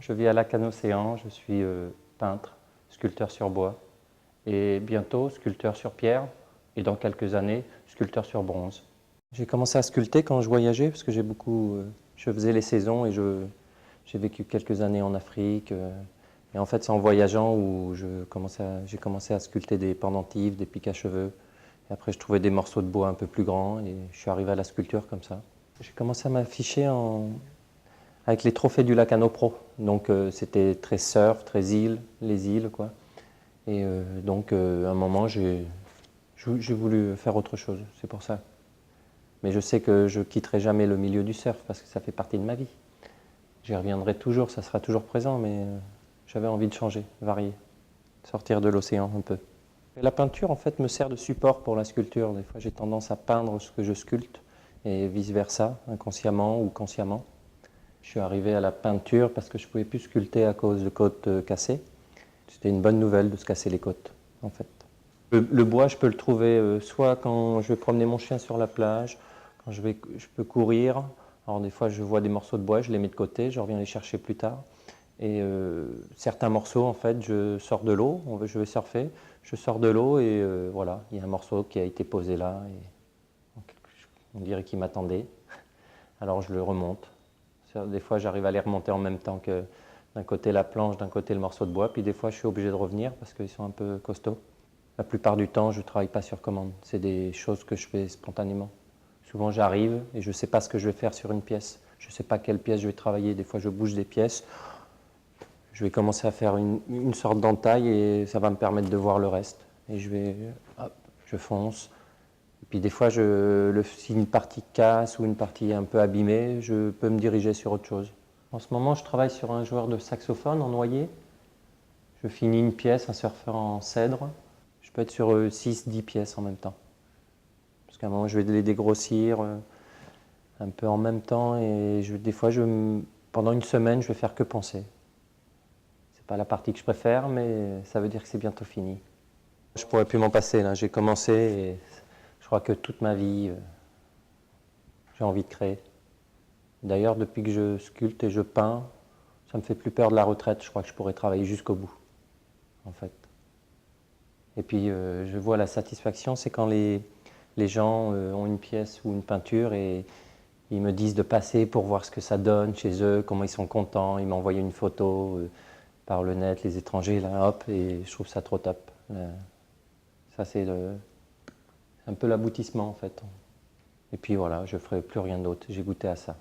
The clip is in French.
Je vis à Lac-Océan, je suis peintre, sculpteur sur bois et bientôt sculpteur sur pierre et dans quelques années sculpteur sur bronze. J'ai commencé à sculpter quand je voyageais parce que je faisais les saisons et j'ai vécu quelques années en Afrique. Et en fait c'est en voyageant où j'ai commencé à sculpter des pendentifs, des piques à cheveux. Et après je trouvais des morceaux de bois un peu plus grands et je suis arrivé à la sculpture comme ça. J'ai commencé à m'afficher avec les trophées du Lac Pro. Donc c'était très surf, très les îles quoi. Et à un moment j'ai voulu faire autre chose, c'est pour ça. Mais je sais que je quitterai jamais le milieu du surf parce que ça fait partie de ma vie. J'y reviendrai toujours, ça sera toujours présent, mais j'avais envie de changer, varier, sortir de l'océan un peu. Et la peinture en fait me sert de support pour la sculpture. Des fois j'ai tendance à peindre ce que je sculpte et vice versa, inconsciemment ou consciemment. Je suis arrivé à la peinture parce que je ne pouvais plus sculpter à cause de côtes cassées. C'était une bonne nouvelle de se casser les côtes, en fait. Le bois, je peux le trouver soit quand je vais promener mon chien sur la plage, quand je peux courir. Alors des fois, je vois des morceaux de bois, je les mets de côté, je reviens les chercher plus tard. Et certains morceaux, en fait, je sors de l'eau, je vais surfer, je sors de l'eau et voilà, il y a un morceau qui a été posé là. Et on dirait qu'il m'attendait. Alors je le remonte. Des fois, j'arrive à les remonter en même temps que d'un côté la planche, d'un côté le morceau de bois. Puis des fois, je suis obligé de revenir parce qu'ils sont un peu costauds. La plupart du temps, je ne travaille pas sur commande. C'est des choses que je fais spontanément. Souvent, j'arrive et je ne sais pas ce que je vais faire sur une pièce. Je ne sais pas quelle pièce je vais travailler. Des fois, je bouge des pièces. Je vais commencer à faire une sorte d'entaille et ça va me permettre de voir le reste. Et je fonce. Et puis des fois, si une partie casse ou une partie un peu abîmée, je peux me diriger sur autre chose. En ce moment, je travaille sur un joueur de saxophone en noyer. Je finis une pièce, un surfeur en cèdre. Je peux être sur 6-10 pièces en même temps. Parce qu'à un moment, je vais les dégrossir un peu en même temps. Et des fois, pendant une semaine, je vais faire que penser. C'est pas la partie que je préfère, mais ça veut dire que c'est bientôt fini. Je pourrais plus m'en passer, là. J'ai commencé et je crois que toute ma vie, j'ai envie de créer. D'ailleurs, depuis que je sculpte et je peins, ça me fait plus peur de la retraite. Je crois que je pourrais travailler jusqu'au bout, en fait. Et puis, je vois la satisfaction, c'est quand les gens ont une pièce ou une peinture et ils me disent de passer pour voir ce que ça donne chez eux, comment ils sont contents. Ils m'envoient une photo par le net, les étrangers, là, hop, et je trouve ça trop top. Ça, c'est un peu l'aboutissement, en fait. Et puis voilà, je ne ferai plus rien d'autre. J'ai goûté à ça.